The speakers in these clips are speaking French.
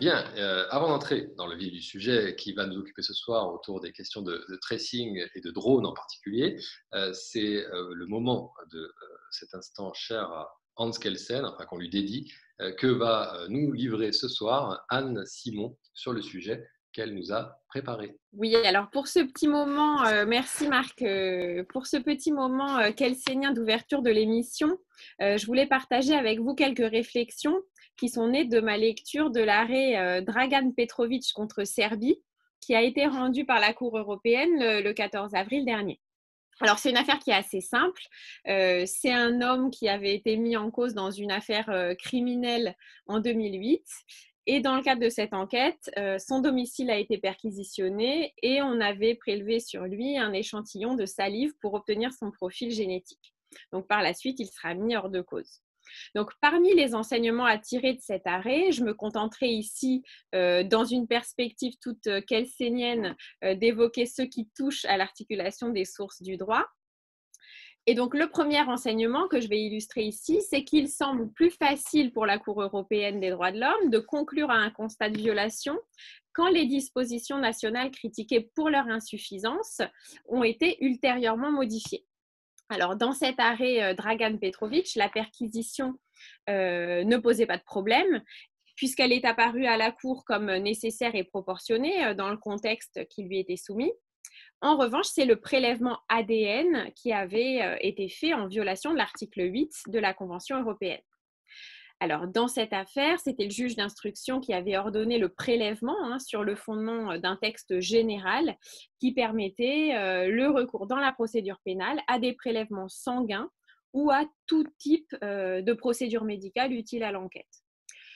Bien, avant d'entrer dans le vif du sujet qui va nous occuper ce soir autour des questions de tracing et de drone en particulier, c'est le moment de cet instant cher à Hans Kelsen, enfin qu'on lui dédie, que va nous livrer ce soir Anne Simon sur le sujet qu'elle nous a préparé. Oui, alors pour ce petit moment, merci Marc, pour ce petit moment kelsénien d'ouverture de l'émission, je voulais partager avec vous quelques réflexions qui sont nées de ma lecture de l'arrêt Dragan Petrovic contre Serbie, qui a été rendu par la Cour européenne le 14 avril dernier. Alors, c'est une affaire qui est assez simple. C'est un homme qui avait été mis en cause dans une affaire criminelle en 2008. Et dans le cadre de cette enquête, son domicile a été perquisitionné et on avait prélevé sur lui un échantillon de salive pour obtenir son profil génétique. Donc, par la suite, il sera mis hors de cause. Donc, parmi les enseignements à tirer de cet arrêt, je me contenterai ici, dans une perspective toute kelsénienne, d'évoquer ceux qui touchent à l'articulation des sources du droit. Et donc, le premier enseignement que je vais illustrer ici, c'est qu'il semble plus facile pour la Cour européenne des droits de l'homme de conclure à un constat de violation quand les dispositions nationales critiquées pour leur insuffisance ont été ultérieurement modifiées. Alors, dans cet arrêt Dragan Petrovic, la perquisition ne posait pas de problème, puisqu'elle est apparue à la Cour comme nécessaire et proportionnée dans le contexte qui lui était soumis. En revanche, c'est le prélèvement ADN qui avait été fait en violation de l'article 8 de la Convention européenne. Alors, dans cette affaire, c'était le juge d'instruction qui avait ordonné le prélèvement sur le fondement d'un texte général qui permettait le recours dans la procédure pénale à des prélèvements sanguins ou à tout type de procédure médicale utile à l'enquête.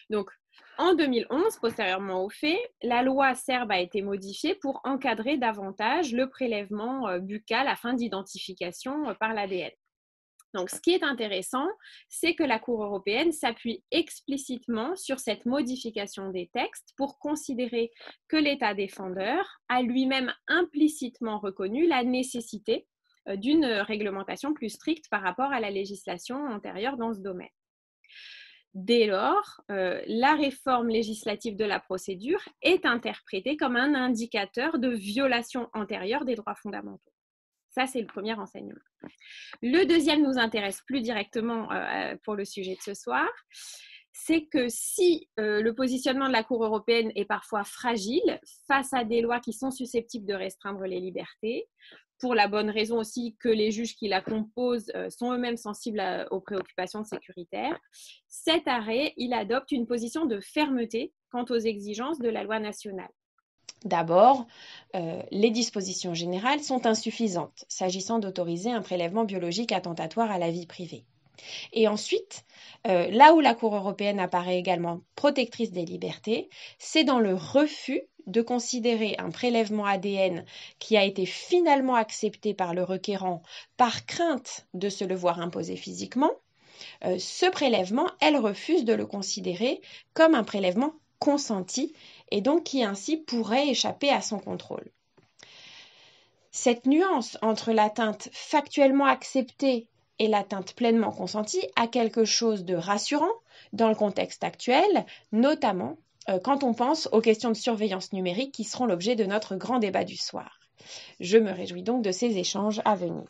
Donc, en 2011, postérieurement aux faits, la loi serbe a été modifiée pour encadrer davantage le prélèvement buccal afin d'identification par l'ADN. Donc, ce qui est intéressant, c'est que la Cour européenne s'appuie explicitement sur cette modification des textes pour considérer que l'État défendeur a lui-même implicitement reconnu la nécessité d'une réglementation plus stricte par rapport à la législation antérieure dans ce domaine. Dès lors, la réforme législative de la procédure est interprétée comme un indicateur de violation antérieure des droits fondamentaux. Ça, c'est le premier enseignement. Le deuxième nous intéresse plus directement pour le sujet de ce soir. C'est que si le positionnement de la Cour européenne est parfois fragile face à des lois qui sont susceptibles de restreindre les libertés, pour la bonne raison aussi que les juges qui la composent sont eux-mêmes sensibles aux préoccupations sécuritaires, cet arrêt, il adopte une position de fermeté quant aux exigences de la loi nationale. D'abord, les dispositions générales sont insuffisantes s'agissant d'autoriser un prélèvement biologique attentatoire à la vie privée. Et ensuite, là où la Cour européenne apparaît également protectrice des libertés, c'est dans le refus de considérer un prélèvement ADN qui a été finalement accepté par le requérant par crainte de se le voir imposer physiquement. Ce prélèvement, elle refuse de le considérer comme un prélèvement consenti et donc qui ainsi pourrait échapper à son contrôle. Cette nuance entre l'atteinte factuellement acceptée et l'atteinte pleinement consentie a quelque chose de rassurant dans le contexte actuel, notamment quand on pense aux questions de surveillance numérique qui seront l'objet de notre grand débat du soir. Je me réjouis donc de ces échanges à venir.